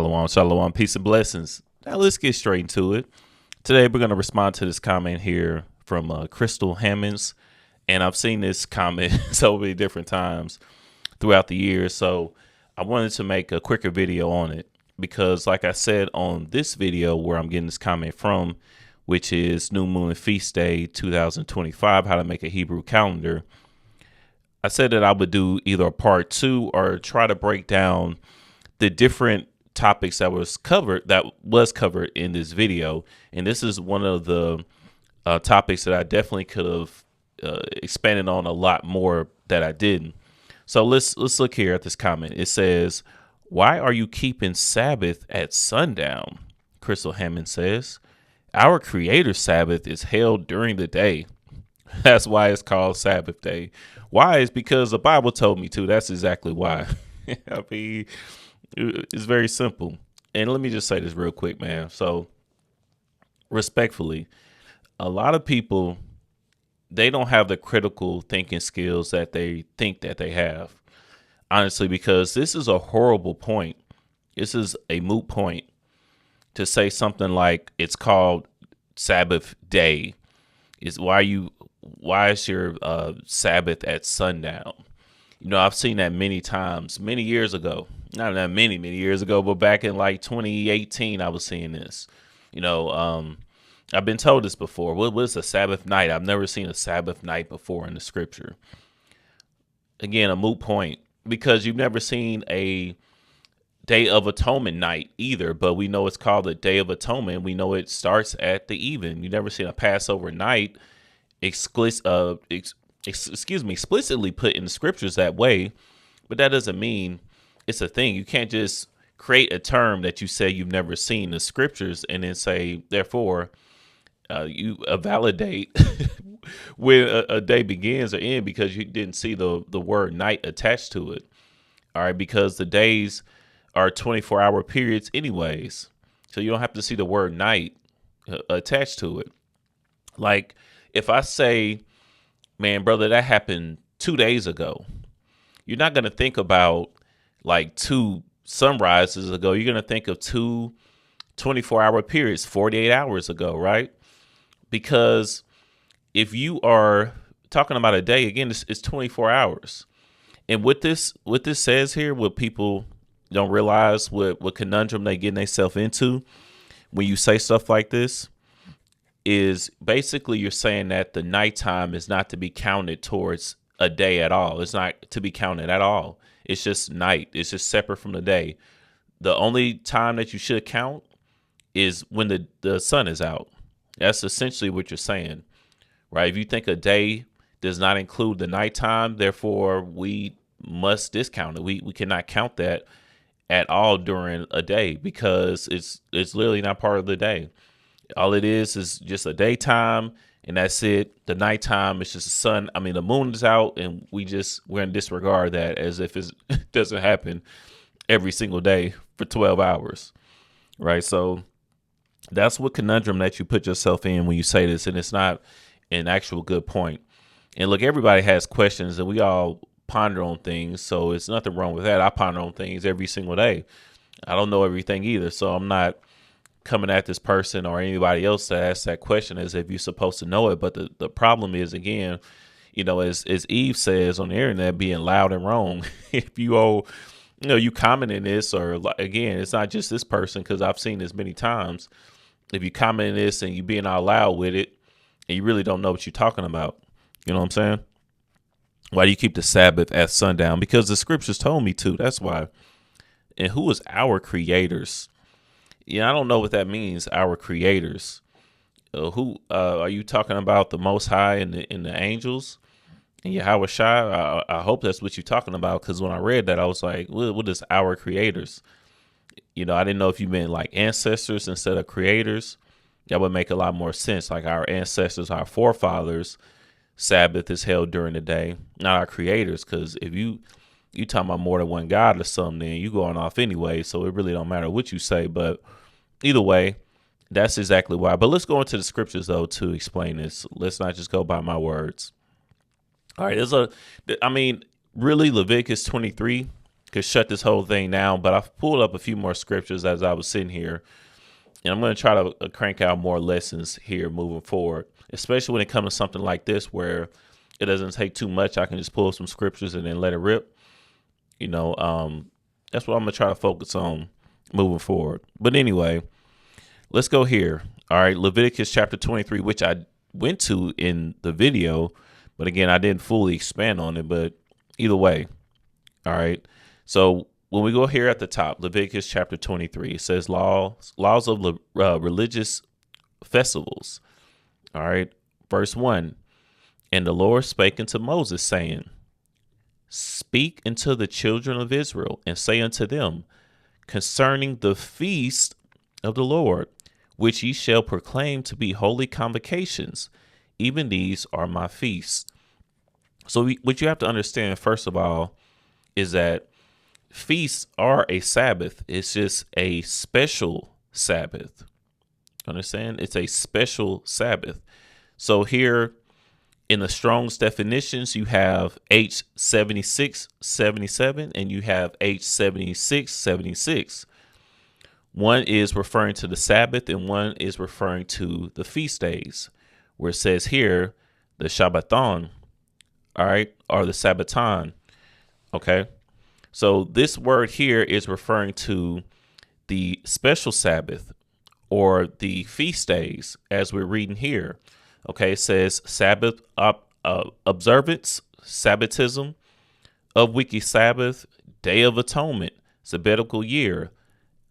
Shalom, shalom, peace and blessings. Now let's get straight into it. Today we're going to respond to this comment here from Crystal Hammonds. And I've seen this comment so many different times throughout the years. So I wanted to make a quicker video on it because like I said on this video where I'm getting this comment from, which is New Moon and Feast Day 2025, how to make a Hebrew calendar. I said that I would do either a part 2 or try to break down the different topics that was covered in this video. And this is one of the topics that I definitely could have expanded on a lot more that I didn't. So let's look here at this comment. It says, "Why are you keeping Sabbath at sundown?" Crystal Hammond says, "Our Creator's Sabbath is held during the day. That's why it's called Sabbath day." Why? Is because the Bible told me to. That's exactly why. I mean, it's very simple. And let me just say this real quick, man. So respectfully, a lot of people, they don't have the critical thinking skills that they think that they have. Honestly, because this is a horrible point. This is a moot point to say something like it's called Sabbath day. Why is your Sabbath at sundown? You know, I've seen that many times, many years ago. Not that many years ago, but back in like 2018, I was seeing this. You know, I've been told this before. What is a Sabbath night? I've never seen a Sabbath night before in the scripture. Again, a moot point because you've never seen a Day of Atonement night either, but we know it's called the Day of Atonement. We know it starts at the even. You've never seen a Passover night explicitly put in the scriptures that way, but that doesn't mean it's a thing. You can't just create a term that you say you've never seen in the scriptures and then say, therefore, you validate when a day begins or ends because you didn't see the word night attached to it. All right, because the days are 24-hour periods anyways, so you don't have to see the word night attached to it. Like if I say, man, brother, that happened 2 days ago, you're not going to think about like 2 sunrises ago. You're going to think of 2 24-hour periods, 48 hours ago, right? Because if you are talking about a day, again, it's 24 hours. And what this says here, what people don't realize, what conundrum they get themselves into when you say stuff like this, is basically you're saying that the nighttime is not to be counted towards a day at all. It's not to be counted at all. It's just night. It's just separate from the day. The only time that you should count is when the sun is out. That's essentially what you're saying, right? If you think a day does not include the nighttime, therefore we must discount it. We cannot count that at all during a day because it's literally not part of the day. All it is just a daytime, and that's it. The nighttime is just the sun. I mean, the moon is out, and we're going to disregard that as if it doesn't happen every single day for 12 hours, right? So that's what conundrum that you put yourself in when you say this, and it's not an actual good point. And look, everybody has questions, and we all ponder on things, so it's nothing wrong with that. I ponder on things every single day. I don't know everything either, so I'm not coming at this person or anybody else to ask that question as if you're supposed to know it. But the problem is, again, you know, as Eve says on the internet, being loud and wrong. If you comment in this, or again, it's not just this person, because I've seen this many times. If you comment in this and you being out loud with it and you really don't know what you're talking about, you know what I'm saying? Why do you keep the Sabbath at sundown? Because the scriptures told me to. That's why. And who is our creators? Yeah, I don't know what that means. Our creators. Who are you talking about? The Most High and the angels and Yahweh Shai? I hope that's what you're talking about, because when I read that, I was like, what is our creators? You know, I didn't know if you meant like ancestors instead of creators. That would make a lot more sense. Like our ancestors, our forefathers, Sabbath is held during the day, not our creators. Because if you talking about more than one God or something, then you going off anyway. So it really don't matter what you say. But either way, that's exactly why. But let's go into the scriptures, though, to explain this. Let's not just go by my words. All right. Really, Leviticus 23 could shut this whole thing down, but I've pulled up a few more scriptures as I was sitting here, and I'm going to try to crank out more lessons here moving forward, especially when it comes to something like this where it doesn't take too much. I can just pull some scriptures and then let it rip. That's what I'm going to try to focus on moving forward. But anyway, let's go here. All right, Leviticus chapter 23, which I went to in the video, but again, I didn't fully expand on it. But either way, all right. So when we go here at the top, Leviticus chapter 23, it says laws of religious festivals. All right, verse 1. And the Lord spake unto Moses, saying, Speak unto the children of Israel, and say unto them, concerning the feast of the Lord, which ye shall proclaim to be holy convocations, even these are my feasts. So what you have to understand, first of all, is that feasts are a Sabbath. It's just a special Sabbath. Understand? It's a special Sabbath. So here in the Strong's definitions, you have H7677 and you have H7676. One is referring to the Sabbath and one is referring to the feast days, where it says here the Shabbaton, all right, or the Sabbaton. Okay. So this word here is referring to the special Sabbath or the feast days, as we're reading here. Okay, it says Sabbath observance, Sabbatism, of Weekly Sabbath, Day of Atonement, Sabbatical year,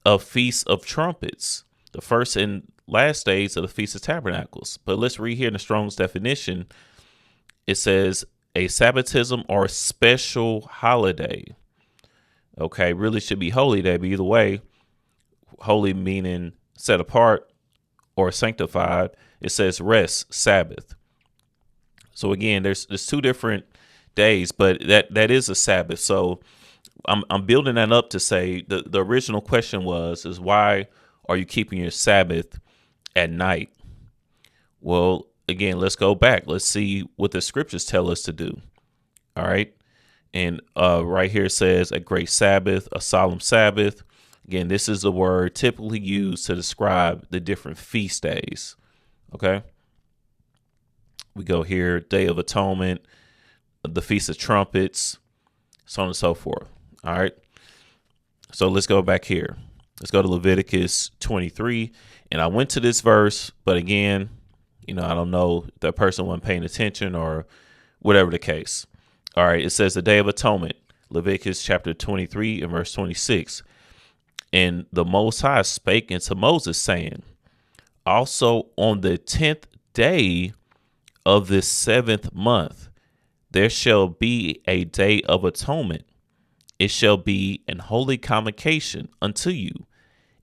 of Feast of Trumpets, the first and last days of the Feast of Tabernacles. But let's read here in the Strong's definition. It says a Sabbatism or special holiday. Okay, really should be holy day, but either way, holy meaning set apart or sanctified. It says rest, Sabbath. So again, there's two different days, but that is a Sabbath. So I'm building that up to say the original question is why are you keeping your Sabbath at night? Well, again, let's go back. Let's see what the scriptures tell us to do. All right. And right here it says a great Sabbath, a solemn Sabbath. Again, this is the word typically used to describe the different feast days. Okay. We go here, Day of Atonement, the Feast of Trumpets, so on and so forth. All right. So let's go back here. Let's go to Leviticus 23. And I went to this verse, but again, I don't know if that person wasn't paying attention or whatever the case. All right. It says the Day of Atonement, Leviticus chapter 23 and verse 26. And the Most High spake unto Moses, saying, also on the 10th day of this 7th month, there shall be a day of atonement. It shall be an holy convocation unto you,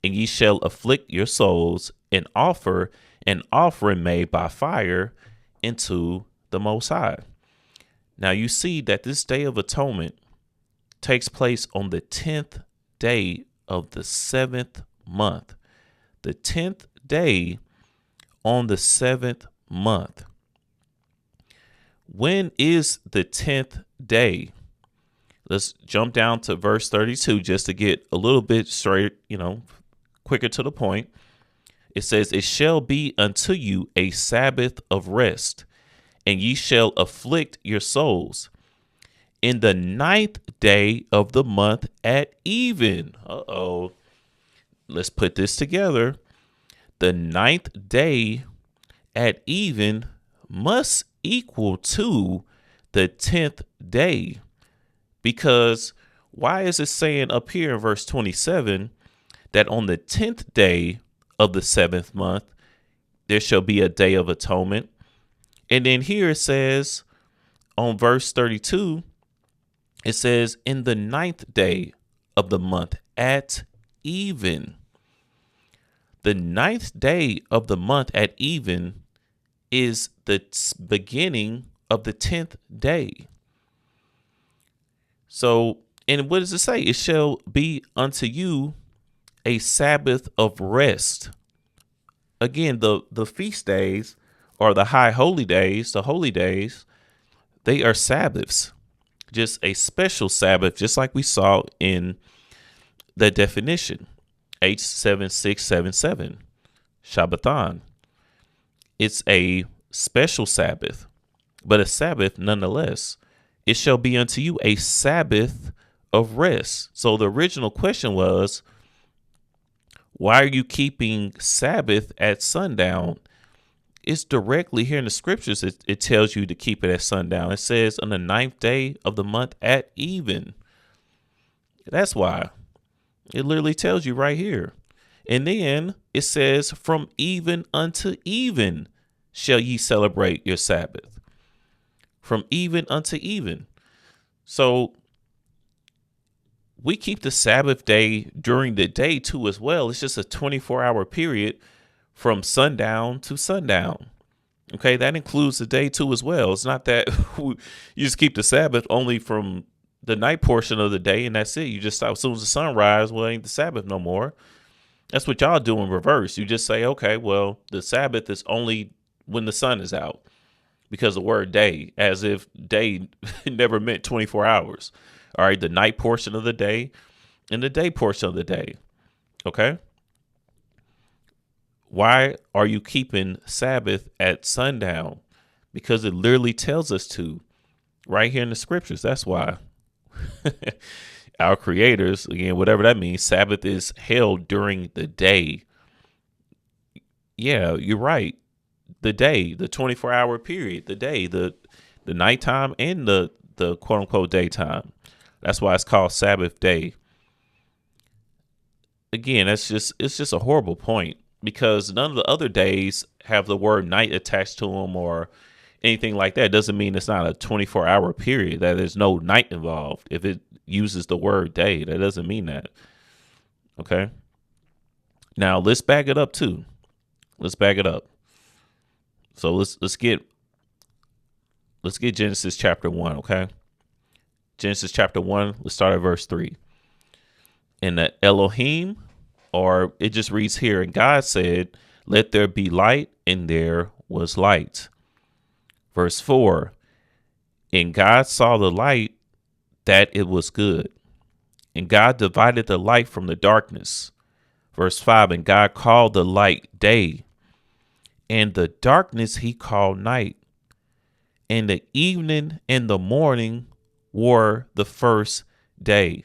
and ye shall afflict your souls and offer an offering made by fire into the Most High. Now you see that this day of atonement takes place on the 10th day of the 7th month. The 10th day on the 7th month. When is the 10th day? Let's jump down to verse 32 just to get a little bit straight, quicker to the point. It says, it shall be unto you a Sabbath of rest, and ye shall afflict your souls. In the 9th day of the month at even. Let's put this together. The 9th day at even must equal to the 10th day. Because why is it saying up here in verse 27 that on the 10th day of the 7th month, there shall be a day of atonement? And then here it says on verse 32, it says in the 9th day of the month at even. The 9th day of the month at even is the beginning of the 10th day. So, and what does it say? It shall be unto you a Sabbath of rest. Again, the feast days or the high holy days, the holy days, they are Sabbaths. just a special Sabbath, just like we saw in the definition, H7677, Shabbathon. It's a special Sabbath, but a Sabbath nonetheless. It shall be unto you a Sabbath of rest. So the original question was, why are you keeping Sabbath at sundown? It's directly here in the scriptures. It tells you to keep it at sundown. It says on the 9th day of the month at even. That's why. It literally tells you right here. And then it says from even unto even shall ye celebrate your Sabbath. From even unto even. So we keep the Sabbath day during the day too as well. It's just a 24-hour period from sundown to sundown. Okay, that includes the day too as well. It's not that you just keep the Sabbath only from the night portion of the day and that's it. You just stop as soon as the sun rises. Well, it ain't the Sabbath no more. That's what y'all do in reverse. You just say, okay, well, the Sabbath is only when the sun is out, because the word day, as if day never meant 24 hours. All right, the night portion of the day and the day portion of the day. Okay. Why are you keeping Sabbath at sundown? Because it literally tells us to right here in the scriptures. That's why. Our creators, again, whatever that means, Sabbath is held during the day. Yeah, you're right. The day, the 24-hour period, the day, the nighttime and the quote unquote daytime. That's why it's called Sabbath day. Again, it's just a horrible point, because none of the other days have the word night attached to them or anything like that. It doesn't mean it's not a 24-hour period, that there's no night involved. If it uses the word day, that doesn't mean that. Okay. Now let's back it up too. Let's back it up. So let's get Genesis chapter 1, okay? Genesis chapter 1, let's start at verse 3. And the Elohim, or it just reads here, and God said, let there be light, and there was light. Verse 4, and God saw the light, that it was good. And God divided the light from the darkness. Verse 5, and God called the light day, and the darkness he called night. And the evening and the morning were the first day.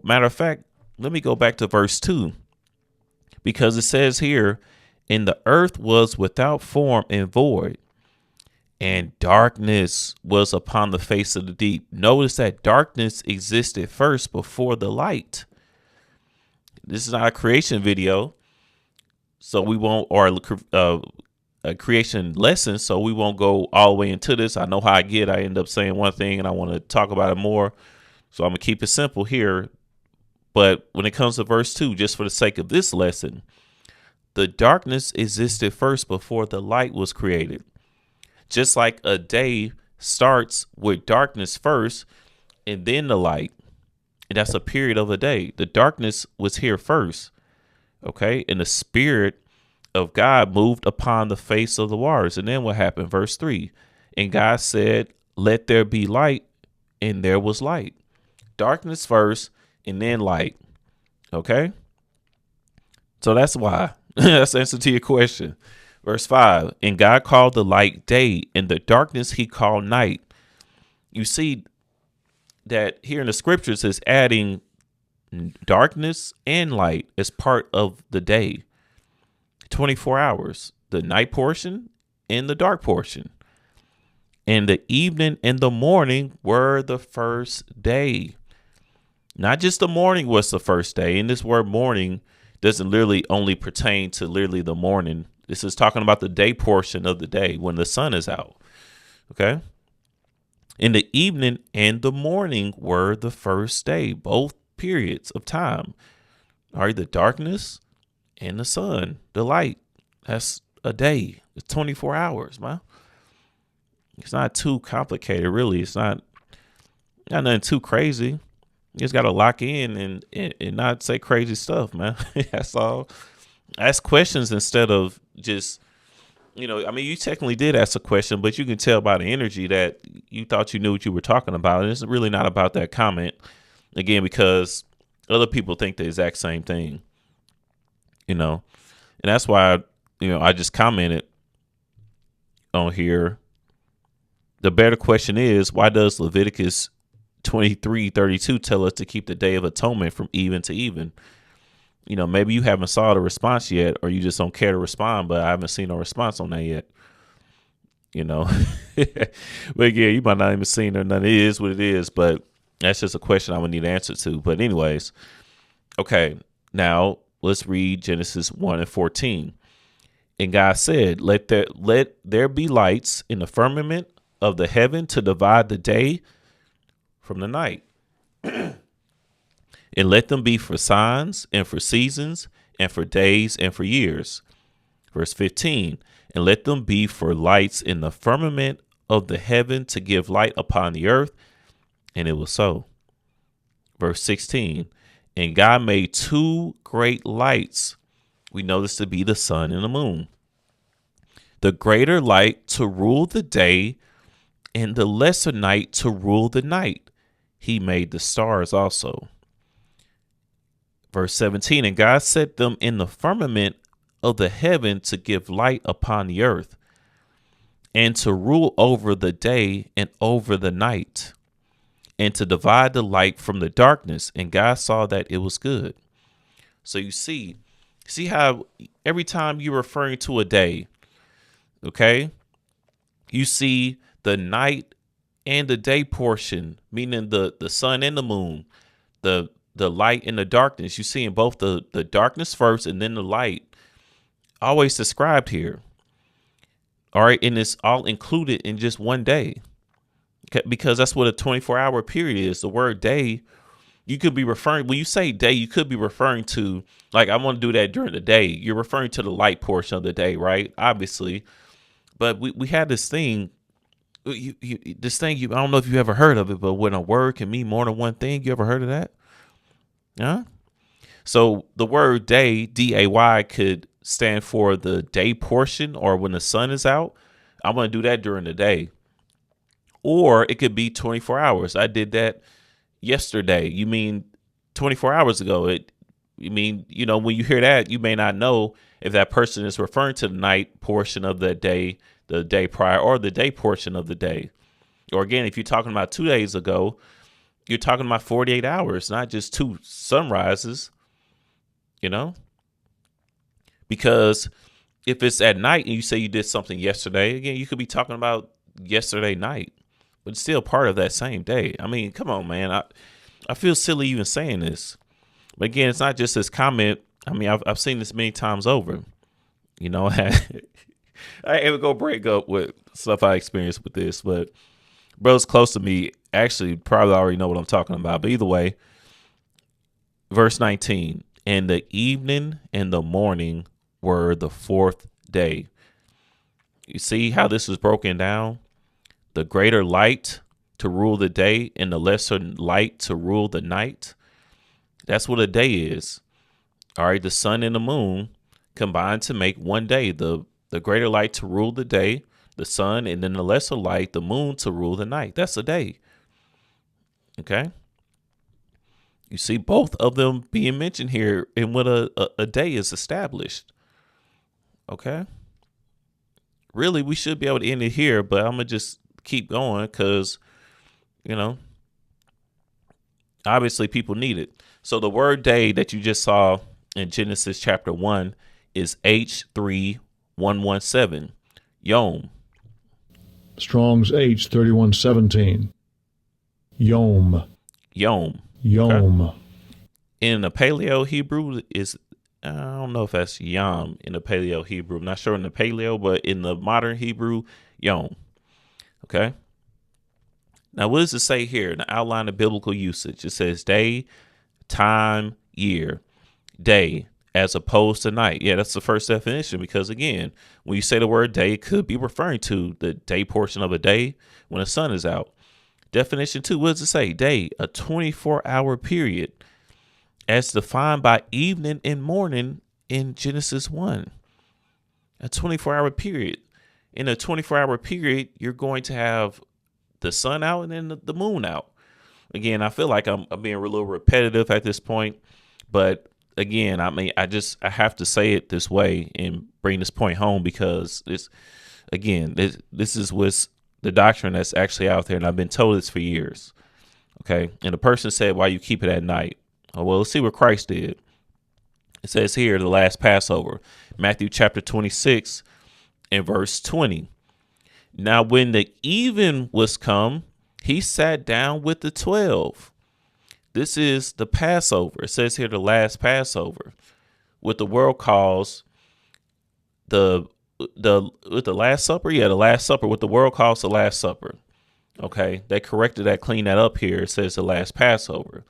Matter of fact, let me go back to verse 2, because it says here, and the earth was without form and void, and darkness was upon the face of the deep. Notice that darkness existed first before the light. This is not a creation video, so we won't, or a creation lesson, so we won't go all the way into this. I know how I get. I end up saying one thing and I want to talk about it more. So I'm going to keep it simple here. But when it comes to verse 2, just for the sake of this lesson, the darkness existed first before the light was created. Just like a day starts with darkness first and then the light. And that's a period of a day. The darkness was here first. Okay. And the spirit of God moved upon the face of the waters. And then what happened? Verse 3. And God said, let there be light. And there was light. Darkness first and then light. Okay. So that's why. That's the answer to your question. Verse 5. And God called the light day, and the darkness he called night. You see that here in the scriptures is adding darkness and light as part of the day. 24 hours, the night portion and the dark portion. And the evening and the morning were the first day. Not just the morning was the first day. And this word morning doesn't literally only pertain to literally the morning. This is talking about the day portion of the day when the sun is out. Okay. In the evening and the morning were the first day, both periods of time. All right, the darkness and the sun, the light. That's a day. It's 24 hours, man. It's not too complicated, really. It's not nothing too crazy. You just got to lock in and not say crazy stuff, man. That's all. Ask questions instead of just I mean, you technically did ask a question, but you can tell by the energy that you thought you knew what you were talking about. And it's really not about that comment, again, because other people think the exact same thing, and that's why, I just commented on here. The better question is, why does Leviticus 23:32 tell us to keep the Day of Atonement from even to even? Maybe you haven't saw the response yet, or you just don't care to respond, but I haven't seen no response on that yet. But yeah, you might not even seen or none. It is what it is, but that's just a question I would need an answer to. But anyways, okay, now let's read Genesis 1:14. And God said, let there be lights in the firmament of the heaven to divide the day from the night. And let them be for signs and for seasons and for days and for years. Verse 15, and let them be for lights in the firmament of the heaven to give light upon the earth. And it was so. Verse 16, and God made two great lights. We know this to be the sun and the moon. The greater light to rule the day and the lesser night to rule the night. He made the stars also. Verse 17, and God set them in the firmament of the heaven to give light upon the earth and to rule over the day and over the night and to divide the light from the darkness. And God saw that it was good. So you see how every time you're referring to a day, okay, you see the night and the day portion, meaning the sun and the moon, the light and the darkness. You see in both the darkness first and then the light, always described here. All right. And it's all included in just one day, because that's what a 24-hour period is. The word day, you could be referring, when you say day, you could be referring to, like, I want to do that during the day. You're referring to the light portion of the day, right? Obviously. But we had this thing, I don't know if you ever heard of it, but when a word can mean more than one thing, you ever heard of that? Yeah. So the word day, D-A-Y, could stand for the day portion, or when the sun is out. I'm going to do that during the day. Or it could be 24 hours. I did that yesterday. You mean 24 hours ago? When you hear that, you may not know if that person is referring to the night portion of the day prior, or the day portion of the day. Or again, if you're talking about 2 days ago, you're talking about 48 hours, not just two sunrises, because if it's at night and you say you did something yesterday, again, you could be talking about yesterday night, but it's still part of that same day. I mean, come on, man. I feel silly even saying this, but again, it's not just this comment. I mean, I've seen this many times over, I ain't go break up with stuff I experienced with this, but bro's close to me actually probably already know what I'm talking about. But either way, verse 19, and the evening and the morning were the fourth day. You see how this is broken down? The greater light to rule the day and the lesser light to rule the night. That's what a day is. All right, the sun and the moon combined to make one day. The greater light to rule the day, the sun, and then the lesser light, the moon, to rule the night. That's a day. Okay. You see both of them being mentioned here and what a day is established. Okay. Really, we should be able to end it here, but I'm going to just keep going because, obviously people need it. So the word day that you just saw in Genesis chapter 1 is H3117, Yom. Strong's H3117. Yom. Okay. In the Paleo Hebrew is, I don't know if that's Yom in the Paleo Hebrew. I'm not sure in the Paleo, but in the modern Hebrew, Yom. Okay. Now, what does it say here in the outline of biblical usage? It says day, time, year. Day as opposed to night. Yeah, that's the first definition, because again, when you say the word day, it could be referring to the day portion of a day when the sun is out. Definition 2, what does it say? Day, a 24-hour period as defined by evening and morning in Genesis 1. A 24-hour period. in a 24-hour period, you're going to have the sun out and then the moon out. Again, I feel like I'm being a little repetitive at this point, but again, I mean, I have to say it this way and bring this point home, because this is what's the doctrine that's actually out there, and I've been told this for years. Okay, and the person said, "Why you keep it at night?" Oh, well, let's see what Christ did. It says here, the last Passover, Matthew chapter 26 and verse 20. Now, when the even was come, he sat down with the 12. This is the Passover. It says here, the last Passover, what the world calls the Last Supper. Yeah, the Last Supper, what the world calls the Last Supper. Okay, they corrected that, cleaned that up here. It says the last Passover.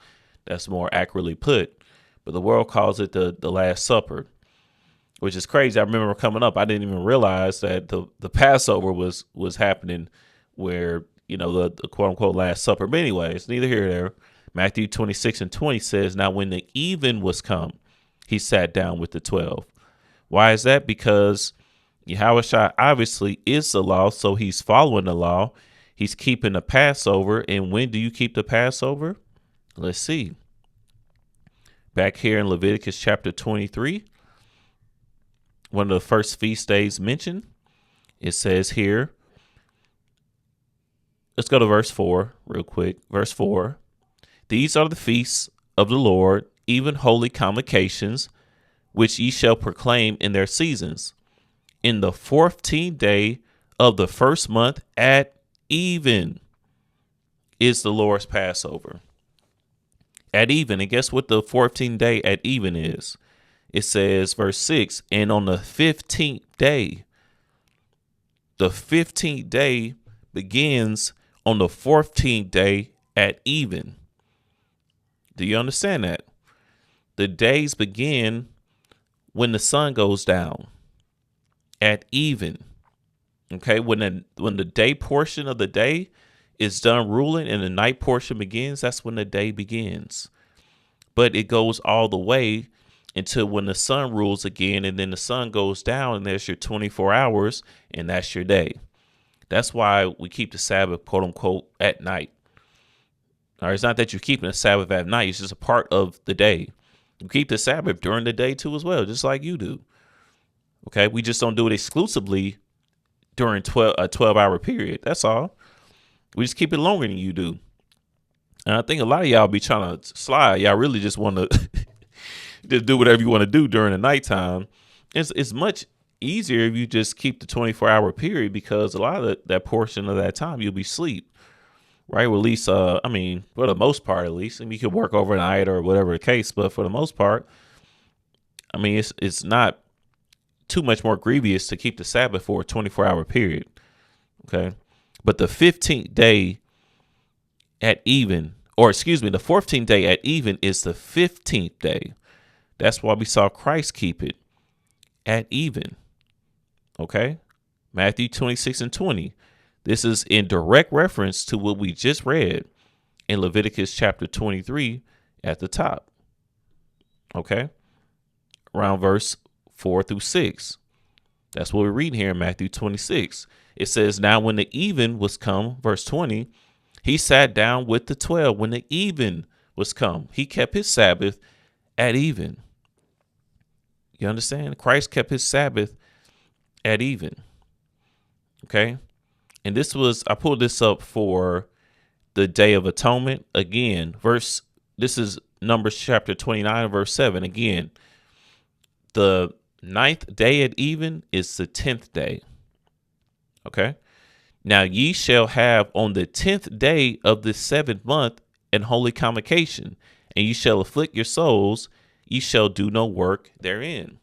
That's more accurately put. But the world calls it the Last Supper, which is crazy. I remember coming up, I didn't even realize that the Passover was happening where, the quote unquote Last Supper. But anyway, it's neither here nor there. Matthew 26 and 20 says, now when the even was come, he sat down with the 12. Why is that? Because Yahushua obviously is the law, so he's following the law. He's keeping the Passover. And when do you keep the Passover? Let's see. Back here in Leviticus chapter 23, one of the first feast days mentioned, it says here, let's go to verse 4 real quick. Verse 4, these are the feasts of the Lord, even holy convocations, which ye shall proclaim in their seasons. In the 14th day of the first month at even is the Lord's Passover. At even. And guess what the 14th day at even is? It says, verse 6, and on the 15th day, the 15th day begins on the 14th day at even. Do you understand that? The days begin when the sun goes down at even. Okay, when the day portion of the day is done ruling and the night portion begins, that's when the day begins. But it goes all the way until when the sun rules again, and then the sun goes down, and there's your 24 hours, and that's your day. That's why we keep the Sabbath, quote unquote, at night. All right, it's not that you're keeping the Sabbath at night. It's just a part of the day. You keep the Sabbath during the day too as well, just like you do. Okay, we just don't do it exclusively during a 12-hour period. That's all. We just keep it longer than you do. And I think a lot of y'all be trying to slide. Y'all really just want to just do whatever you want to do during the nighttime. It's much easier if you just keep the 24-hour period, because a lot of that portion of that time you'll be asleep. Right? Well, at least, for the most part, at least. You could work overnight or whatever the case, but for the most part, it's not too much more grievous to keep the Sabbath for a 24-hour period. Okay. But the 15th day at even, the 14th day at even is the 15th day. That's why we saw Christ keep it at even. Okay. Matthew 26 and 20. This is in direct reference to what we just read in Leviticus chapter 23 at the top. Okay. Around verse 4 through 6. That's what we read here in Matthew 26. It says, now when the even was come, verse 20, he sat down with the 12. When the even was come, he kept his Sabbath at even. You understand? Christ kept his Sabbath at even. Okay. And I pulled this up for the Day of Atonement. Again, this is Numbers chapter 29, verse 7. Again, the 9th day at even is the 10th day. Okay. Now ye shall have on the 10th day of the 7th month an holy convocation, and ye shall afflict your souls. Ye shall do no work therein.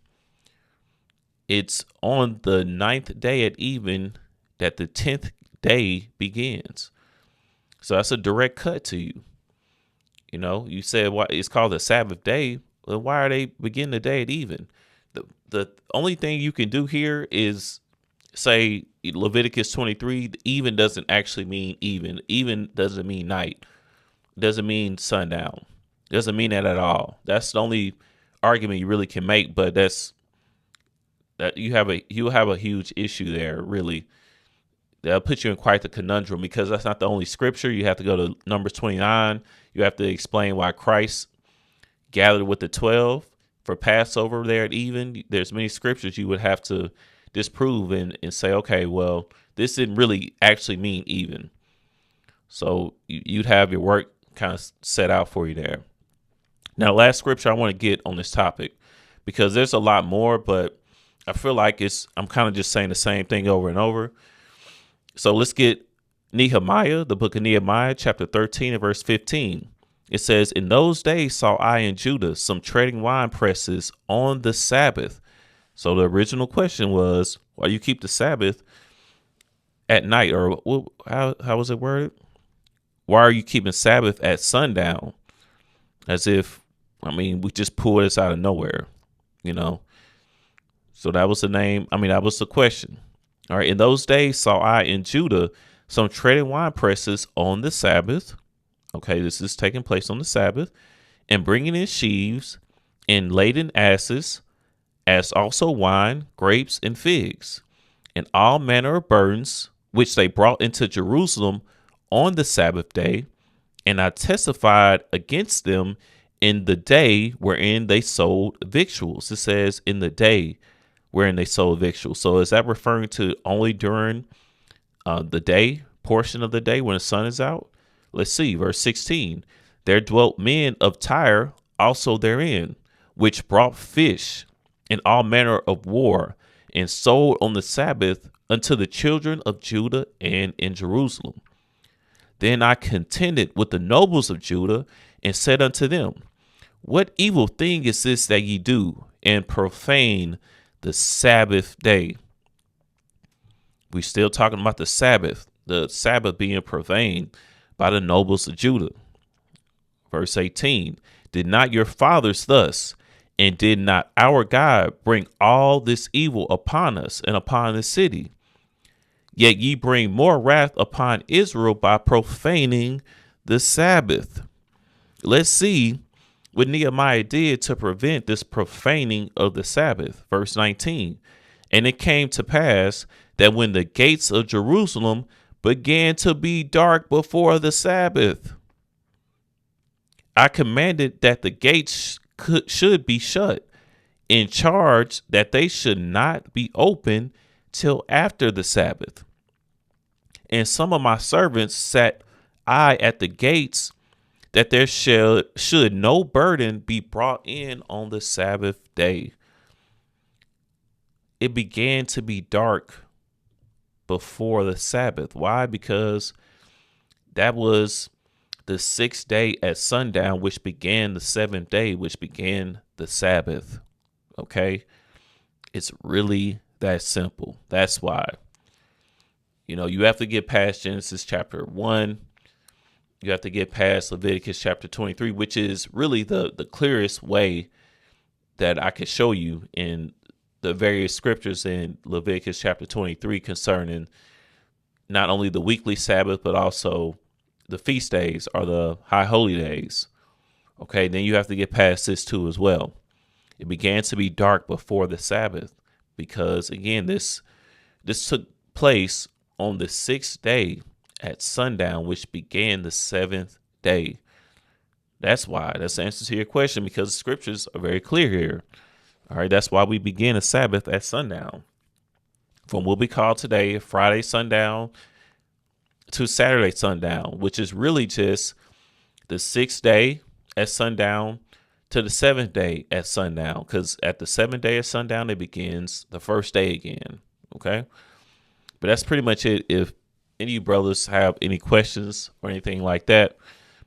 It's on the 9th day at even that the 10th day begins. So that's a direct cut to you. You said why it's called the Sabbath day. Well, why are they beginning the day at even? The only thing you can do here is say Leviticus 23, even doesn't actually mean even. Even doesn't mean night. Doesn't mean sundown. Doesn't mean that at all. That's the only argument you really can make, but that's that you'll have a huge issue there, really. That'll put you in quite the conundrum, because that's not the only scripture. You have to go to Numbers 29. You have to explain why Christ gathered with the 12 for Passover there at even. There's many scriptures you would have to disprove and say, okay, well, this didn't really actually mean even. So you'd have your work kind of set out for you there. Now, last scripture I want to get on this topic, because there's a lot more, but I feel like I'm kind of just saying the same thing over and over. So let's get Nehemiah, the book of Nehemiah, chapter 13 and verse 15. It says, "In those days saw I in Judah some treading wine presses on the Sabbath." So the original question was, why you keep the Sabbath at night? Or how was it worded? Why are you keeping Sabbath at sundown? As if, we just pulled this out of nowhere, So that was the name. That was the question. All right. "In those days saw I in Judah some treading wine presses on the Sabbath." Okay, this is taking place on the Sabbath, "and bringing in sheaves and laden asses, as also wine, grapes, and figs, and all manner of burdens, which they brought into Jerusalem on the Sabbath day. And I testified against them in the day wherein they sold victuals." It says in the day wherein they sold victuals. So is that referring to only during the day, portion of the day when the sun is out? Let's see, verse 16. "There dwelt men of Tyre also therein, which brought fish and all manner of war, and sold on the Sabbath unto the children of Judah and in Jerusalem. Then I contended with the nobles of Judah, and said unto them, What evil thing is this that ye do, and profane the Sabbath day?" We're still talking about the Sabbath being profaned by the nobles of Judah. Verse 18. "Did not your fathers thus, and did not our God bring all this evil upon us and upon the city? Yet ye bring more wrath upon Israel by profaning the Sabbath." Let's see what Nehemiah did to prevent this profaning of the Sabbath. Verse 19. "And it came to pass that when the gates of Jerusalem began to be dark before the Sabbath, I commanded that the gates should be shut, in charge that they should not be open till after the Sabbath. And some of my servants sat I at the gates, that there should no burden be brought in on the Sabbath day." It began to be dark before the Sabbath. Why? Because that was the 6th day at sundown, which began the 7th day, which began the Sabbath. Okay. It's really that simple. That's why, you have to get past Genesis chapter 1. You have to get past Leviticus chapter 23, which is really the clearest way that I could show you in the various scriptures in Leviticus chapter 23 concerning not only the weekly Sabbath, but also the feast days or the high holy days. Okay, then you have to get past this too as well. It began to be dark before the Sabbath because, again, this took place on the 6th day at sundown, which began the 7th day. That's why. That's the answer to your question, because the scriptures are very clear here. All right, that's why we begin a Sabbath at sundown. From what we call today Friday sundown to Saturday sundown, which is really just the 6th day at sundown to the 7th day at sundown, because at the 7th day at sundown, it begins the 1st day again. Okay, but that's pretty much it. If any of you brothers have any questions or anything like that,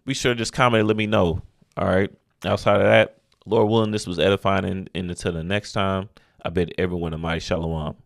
be sure to just comment and let me know. All right. Outside of that, Lord willing, this was edifying, and until the next time, I bid everyone a mighty shalom.